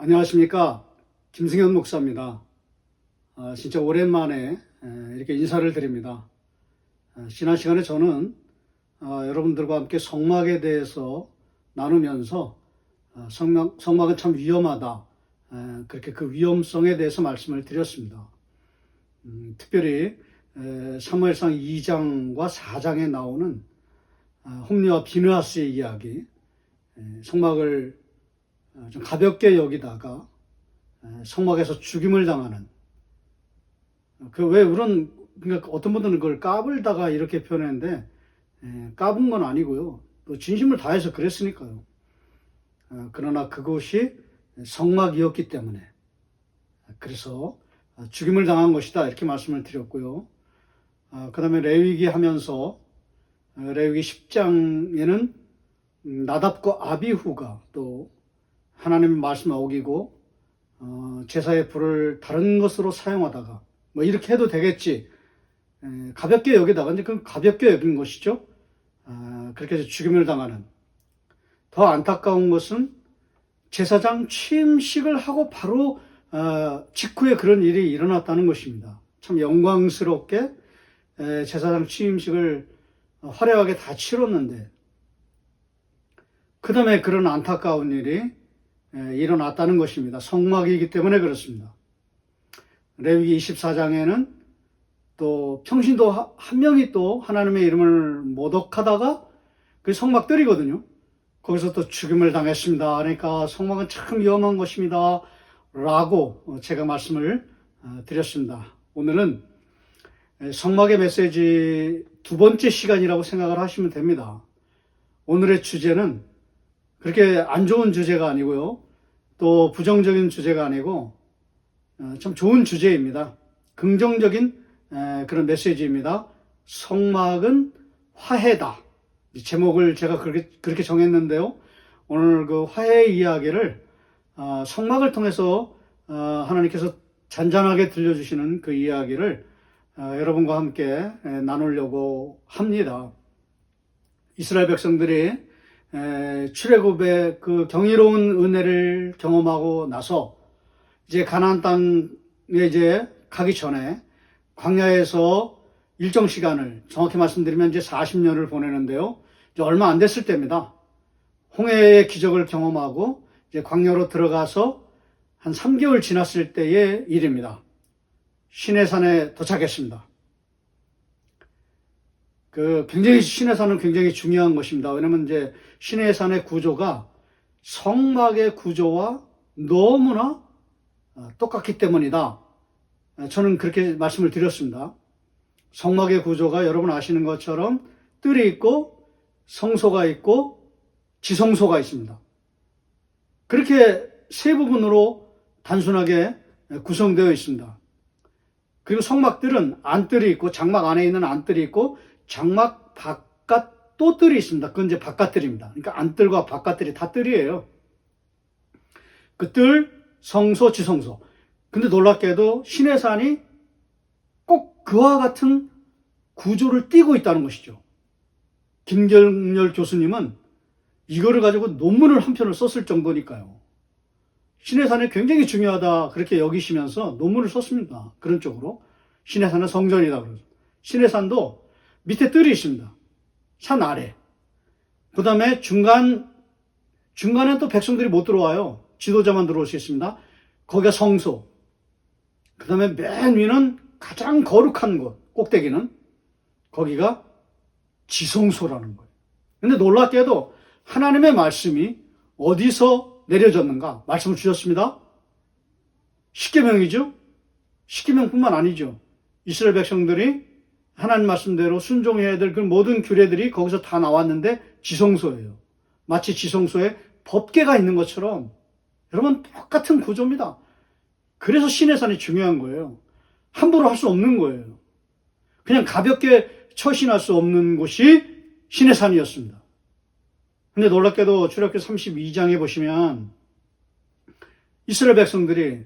안녕하십니까. 김승현 목사입니다. 진짜 오랜만에 이렇게 인사를 드립니다. 지난 시간에 저는 여러분들과 함께 성막에 대해서 나누면서 성막은 참 위험하다. 그렇게 그 위험성에 대해서 말씀을 드렸습니다. 특별히 사무엘상 2장과 4장에 나오는 홈리와 비느하스의 이야기, 성막을 좀 가볍게 여기다가 성막에서 죽임을 당하는 그러니까 어떤 분들은 그걸 까불다가 이렇게 표현했는데 까분 건 아니고요. 또 진심을 다해서 그랬으니까요. 그러나 그것이 성막이었기 때문에 그래서 죽임을 당한 것이다 이렇게 말씀을 드렸고요. 그 다음에 레위기 하면서 레위기 10장에는 나답과 아비후가 또 하나님의 말씀을 어기고 제사의 불을 다른 것으로 사용하다가 뭐 이렇게 해도 되겠지 가볍게 여기다가 이제 그건 가볍게 여긴 것이죠. 그렇게 해서 죽임을 당하는. 더 안타까운 것은 제사장 취임식을 하고 바로 직후에 그런 일이 일어났다는 것입니다. 참 영광스럽게 제사장 취임식을 화려하게 다 치렀는데 그 다음에 그런 안타까운 일이 일어났다는 것입니다. 성막이기 때문에 그렇습니다. 레위기 24장에는 또 평신도 한 명이 또 하나님의 이름을 모독하다가 그 성막들이거든요. 거기서 또 죽임을 당했습니다. 그러니까 성막은 참 위험한 것입니다. 라고 제가 말씀을 드렸습니다. 오늘은 성막의 메시지 두 번째 시간이라고 생각을 하시면 됩니다. 오늘의 주제는 그렇게 안 좋은 주제가 아니고요. 또 부정적인 주제가 아니고 참 좋은 주제입니다. 긍정적인 그런 메시지입니다. 성막은 화해다. 제목을 제가 그렇게 정했는데요. 오늘 그 화해 이야기를 성막을 통해서 하나님께서 잔잔하게 들려주시는 그 이야기를 여러분과 함께 나누려고 합니다. 이스라엘 백성들이 출애굽의 그 경이로운 은혜를 경험하고 나서 이제 가나안 땅에 이제 가기 전에 광야에서 일정 시간을 정확히 말씀드리면 이제 40년을 보내는데요. 이제 얼마 안 됐을 때입니다. 홍해의 기적을 경험하고 이제 광야로 들어가서 한 3개월 지났을 때의 일입니다. 시내산에 도착했습니다. 굉장히 시내산은 굉장히 중요한 것입니다. 왜냐면 이제 시내산의 구조가 성막의 구조와 너무나 똑같기 때문이다. 저는 그렇게 말씀을 드렸습니다. 성막의 구조가 여러분 아시는 것처럼 뜰이 있고 성소가 있고 지성소가 있습니다. 그렇게 세 부분으로 단순하게 구성되어 있습니다. 그리고 성막들은 안뜰이 있고 장막 안에 있는 안뜰이 있고 장막 바깥 또 뜰이 있습니다. 그건 이제 바깥뜰입니다. 그러니까 안뜰과 바깥뜰이 다 뜰이에요. 그 뜰, 성소, 지성소. 근데 놀랍게도 시내산이 꼭 그와 같은 구조를 띠고 있다는 것이죠. 김경렬 교수님은 이거를 가지고 논문을 한 편을 썼을 정도니까요. 시내산이 굉장히 중요하다 그렇게 여기시면서 논문을 썼습니다. 그런 쪽으로. 시내산은 성전이다 그러죠. 시내산도 밑에 뜰이 있습니다. 산 아래. 그 다음에 중간엔 또 백성들이 못 들어와요. 지도자만 들어올 수 있습니다. 거기가 성소. 그 다음에 맨 위는 가장 거룩한 곳, 꼭대기는 거기가 지성소라는 거예요. 근데 놀랍게도 하나님의 말씀이 어디서 내려졌는가? 말씀을 주셨습니다. 십계명이죠. 십계명뿐만 아니죠. 이스라엘 백성들이 하나님 말씀대로 순종해야 될 그 모든 규례들이 거기서 다 나왔는데 지성소예요. 마치 지성소에 법궤가 있는 것처럼 여러분 똑같은 구조입니다. 그래서 시내산이 중요한 거예요. 함부로 할 수 없는 거예요. 그냥 가볍게 처신할 수 없는 곳이 시내산이었습니다. 근데 놀랍게도 출애굽기 32장에 보시면 이스라엘 백성들이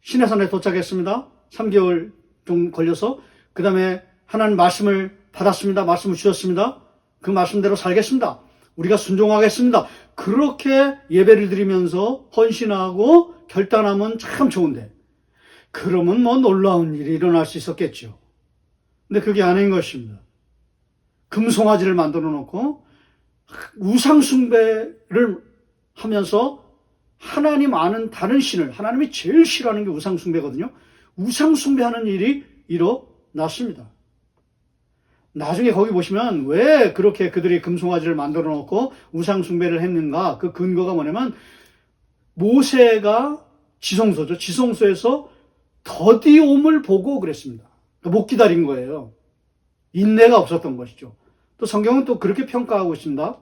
시내산에 도착했습니다. 3개월 좀 걸려서 그 다음에 하나님 말씀을 받았습니다. 말씀을 주셨습니다. 그 말씀대로 살겠습니다. 우리가 순종하겠습니다. 그렇게 예배를 드리면서 헌신하고 결단하면 참 좋은데, 그러면 뭐 놀라운 일이 일어날 수 있었겠죠. 근데 그게 아닌 것입니다. 금송아지를 만들어 놓고 우상숭배를 하면서 하나님 아는 다른 신을, 하나님이 제일 싫어하는 게 우상숭배거든요. 우상숭배하는 일이 일어났습니다. 나중에 거기 보시면 왜 그렇게 그들이 금송아지를 만들어 놓고 우상숭배를 했는가, 그 근거가 뭐냐면 모세가 지성소죠. 지성소에서 더디옴을 보고 그랬습니다. 못 기다린 거예요. 인내가 없었던 것이죠. 또 성경은 또 그렇게 평가하고 있습니다.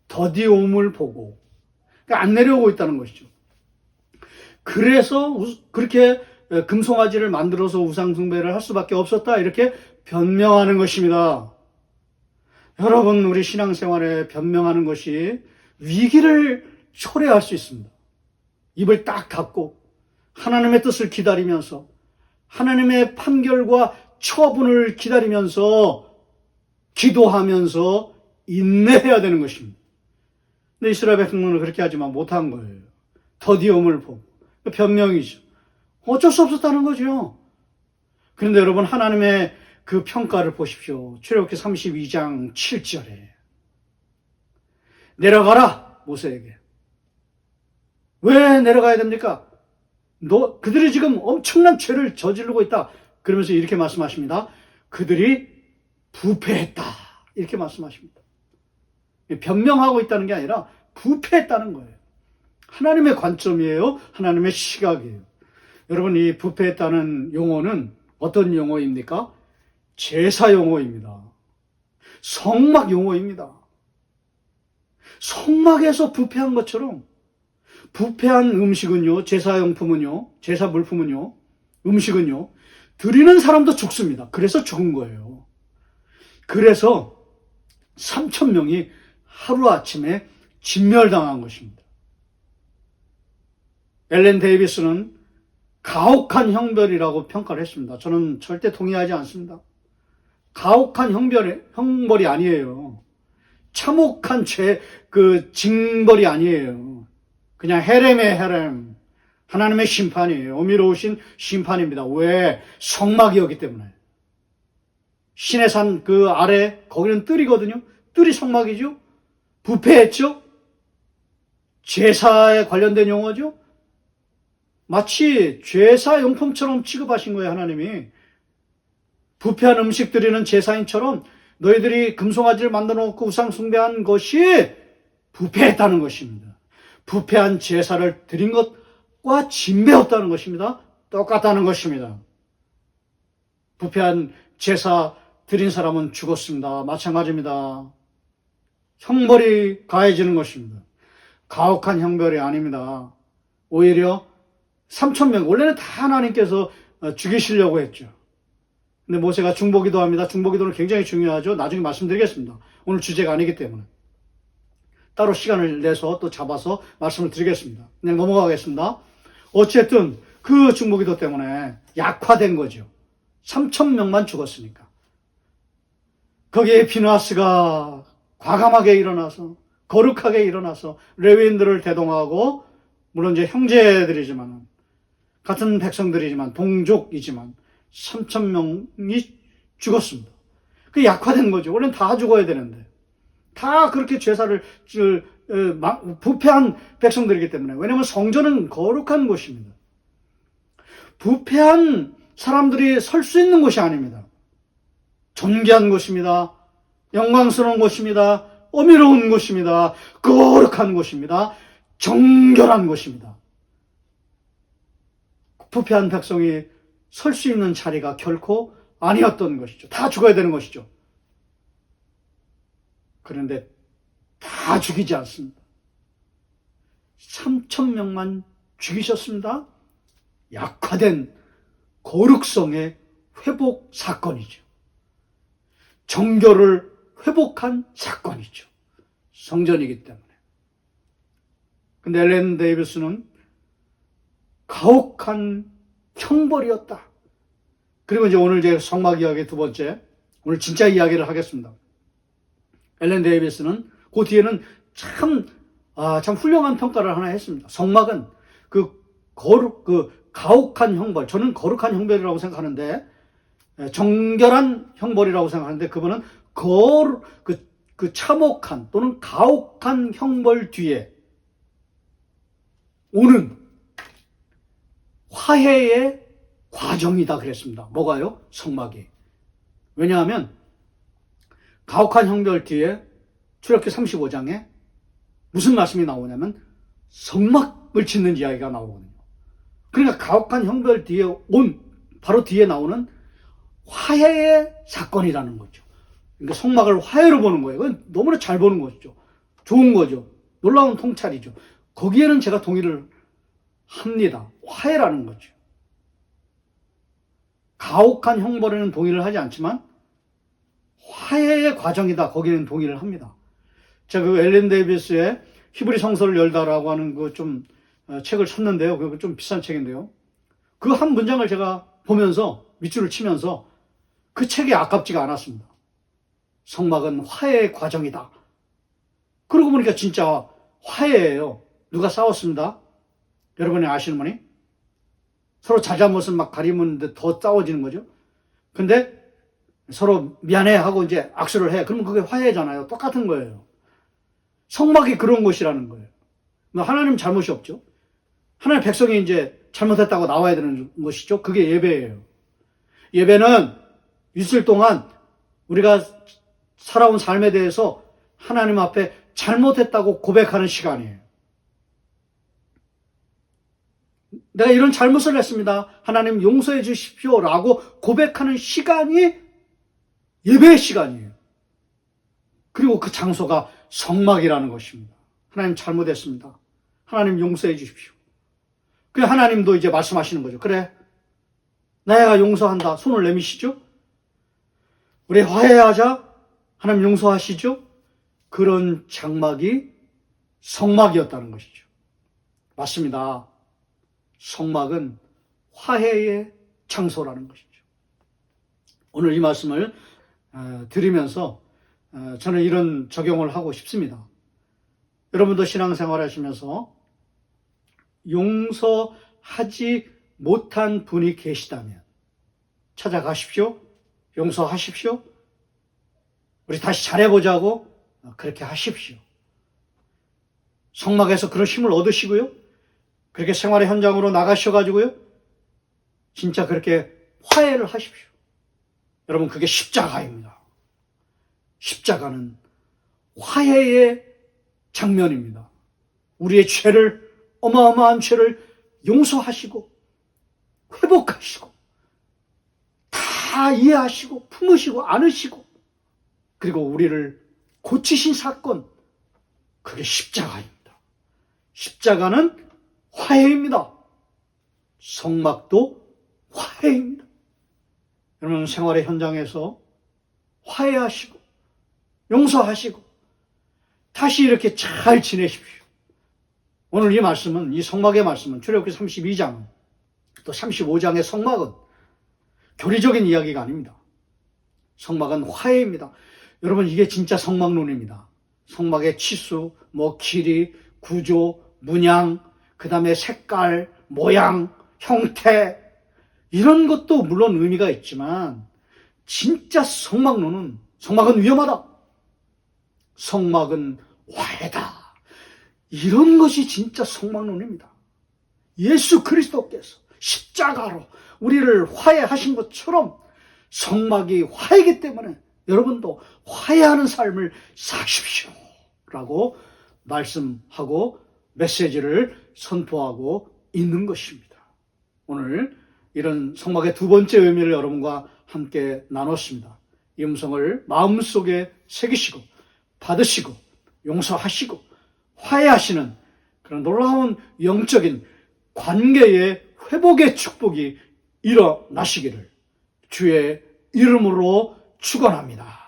더디옴을 보고. 그러니까 안 내려오고 있다는 것이죠. 그래서 그렇게 금송아지를 만들어서 우상숭배를 할 수밖에 없었다, 이렇게 변명하는 것입니다. 여러분, 우리 신앙생활에 변명하는 것이 위기를 초래할 수 있습니다. 입을 딱 닫고 하나님의 뜻을 기다리면서 하나님의 판결과 처분을 기다리면서 기도하면서 인내해야 되는 것입니다. 근데 이스라엘 백성은 그렇게 하지만 못한 거예요. 더디움을 보고. 변명이죠. 어쩔 수 없었다는 거죠. 그런데 여러분, 하나님의 그 평가를 보십시오. 출애굽기 32장 7절에 내려가라, 모세에게. 왜 내려가야 됩니까? 그들이 지금 엄청난 죄를 저지르고 있다. 그러면서 이렇게 말씀하십니다. 그들이 부패했다, 이렇게 말씀하십니다. 변명하고 있다는 게 아니라 부패했다는 거예요. 하나님의 관점이에요. 하나님의 시각이에요. 여러분, 이 부패했다는 용어는 어떤 용어입니까? 제사 용어입니다. 성막 용어입니다. 성막에서 부패한 것처럼 부패한 음식은요, 제사용품은요, 제사 물품은요, 음식은요, 드리는 사람도 죽습니다. 그래서 죽은 거예요. 그래서 3,000명이 하루아침에 진멸당한 것입니다. 엘렌 데이비스는 가혹한 형벌이라고 평가를 했습니다. 저는 절대 동의하지 않습니다. 가혹한 형벌이 아니에요. 참혹한 징벌이 아니에요. 그냥 헤렘의 헤렘, 하나님의 심판이에요. 어미로우신 심판입니다. 왜? 성막이었기 때문에. 신의 산 그 아래, 거기는 뜰이거든요. 뜰이 성막이죠. 부패했죠. 제사에 관련된 용어죠. 마치 제사용품처럼 취급하신 거예요, 하나님이. 부패한 음식 드리는 제사인처럼 너희들이 금송아지를 만들어 놓고 우상 숭배한 것이 부패했다는 것입니다. 부패한 제사를 드린 것과 진배였다는 것입니다. 똑같다는 것입니다. 부패한 제사 드린 사람은 죽었습니다. 마찬가지입니다. 형벌이 가해지는 것입니다. 가혹한 형벌이 아닙니다. 오히려 3,000명, 원래는 다 하나님께서 죽이시려고 했죠. 근데 모세가 중보기도 합니다. 중보기도는 굉장히 중요하죠. 나중에 말씀드리겠습니다. 오늘 주제가 아니기 때문에. 따로 시간을 내서 또 잡아서 말씀을 드리겠습니다. 그냥 넘어가겠습니다. 어쨌든 그 중보기도 때문에 약화된 거죠. 3,000명만 죽었으니까. 거기에 비나스가 과감하게 일어나서, 거룩하게 일어나서 레위인들을 대동하고, 물론 이제 형제들이지만, 같은 백성들이지만, 동족이지만 3,000명이 죽었습니다. 그게 약화된 거죠. 원래는 다 죽어야 되는데. 다 그렇게 제사를 부패한 백성들이기 때문에. 왜냐하면 성전은 거룩한 곳입니다. 부패한 사람들이 설 수 있는 곳이 아닙니다. 존귀한 곳입니다. 영광스러운 곳입니다. 어미로운 곳입니다. 거룩한 곳입니다. 정결한 곳입니다. 부패한 백성이 설 수 있는 자리가 결코 아니었던 것이죠. 다 죽어야 되는 것이죠. 그런데 다 죽이지 않습니다. 3,000명만 죽이셨습니다. 약화된 거룩성의 회복 사건이죠. 정결을 회복한 사건이죠. 성전이기 때문에. 근데 엘렌 데이비스는 가혹한 형벌이었다. 그리고 이제 오늘 제 성막 이야기 두 번째, 오늘 진짜 이야기를 하겠습니다. 엘렌 데이비스는 그 뒤에는 참 참 훌륭한 평가를 하나 했습니다. 성막은 가혹한 형벌, 저는 거룩한 형벌이라고 생각하는데, 정결한 형벌이라고 생각하는데, 그분은 참혹한 또는 가혹한 형벌 뒤에 오는 화해의 과정이다 그랬습니다. 뭐가요? 성막이. 왜냐하면 가혹한 형벌 뒤에 출애굽기 35장에 무슨 말씀이 나오냐면 성막을 짓는 이야기가 나오거든요. 그러니까 가혹한 형벌 뒤에 바로 뒤에 나오는 화해의 사건이라는 거죠. 그러니까 성막을 화해로 보는 거예요. 그건 너무나 잘 보는 것이죠. 좋은 거죠. 놀라운 통찰이죠. 거기에는 제가 동의를 합니다. 화해라는 거죠. 가혹한 형벌에는 동의를 하지 않지만 화해의 과정이다. 거기에는 동의를 합니다. 제가 엘렌 데이비스의 히브리 성서를 열다라고 하는 책을 샀는데요. 그거 좀 비싼 책인데요. 그 한 문장을 제가 보면서 밑줄을 치면서 그 책이 아깝지가 않았습니다. 성막은 화해의 과정이다. 그러고 보니까 진짜 화해예요. 누가 싸웠습니다. 여러분이 아시는 분이? 서로 잘잘못을 막 가리는데 더 싸워지는 거죠. 근데 서로 미안해 하고 이제 악수를 해. 그러면 그게 화해잖아요. 똑같은 거예요. 성막이 그런 곳이라는 거예요. 하나님 잘못이 없죠. 하나님 백성이 이제 잘못했다고 나와야 되는 것이죠. 그게 예배예요. 예배는 일주일 동안 우리가 살아온 삶에 대해서 하나님 앞에 잘못했다고 고백하는 시간이에요. 내가 이런 잘못을 했습니다. 하나님 용서해 주십시오. 라고 고백하는 시간이 예배의 시간이에요. 그리고 그 장소가 성막이라는 것입니다. 하나님 잘못했습니다. 하나님 용서해 주십시오. 그래 하나님도 이제 말씀하시는 거죠. 그래 내가 용서한다. 손을 내미시죠. 우리 화해하자. 하나님 용서하시죠. 그런 장막이 성막이었다는 것이죠. 맞습니다. 성막은 화해의 장소라는 것이죠. 오늘 이 말씀을 드리면서 저는 이런 적용을 하고 싶습니다. 여러분도 신앙생활 하시면서 용서하지 못한 분이 계시다면 찾아가십시오. 용서하십시오. 우리 다시 잘해보자고 그렇게 하십시오. 성막에서 그런 힘을 얻으시고요. 그렇게 생활의 현장으로 나가셔가지고요. 진짜 그렇게 화해를 하십시오. 여러분 그게 십자가입니다. 십자가는 화해의 장면입니다. 우리의 죄를 어마어마한 죄를 용서하시고 회복하시고 다 이해하시고 품으시고 안으시고 그리고 우리를 고치신 사건 그게 십자가입니다. 십자가는 화해입니다. 성막도 화해입니다. 여러분 생활의 현장에서 화해하시고 용서하시고 다시 이렇게 잘 지내십시오. 오늘 이 말씀은 이 성막의 말씀은 출애굽기 32장 또 35장의 성막은 교리적인 이야기가 아닙니다. 성막은 화해입니다. 여러분 이게 진짜 성막론입니다. 성막의 치수, 길이, 구조, 문양, 그 다음에 색깔, 모양, 형태 이런 것도 물론 의미가 있지만 진짜 성막론은 성막은 위험하다. 성막은 화해다. 이런 것이 진짜 성막론입니다. 예수 그리스도께서 십자가로 우리를 화해하신 것처럼 성막이 화해이기 때문에 여러분도 화해하는 삶을 사십시오. 라고 말씀하고 메시지를 선포하고 있는 것입니다. 오늘 이런 성막의 두 번째 의미를 여러분과 함께 나눴습니다. 이 음성을 마음속에 새기시고 받으시고 용서하시고 화해하시는 그런 놀라운 영적인 관계의 회복의 축복이 일어나시기를 주의 이름으로 축원합니다.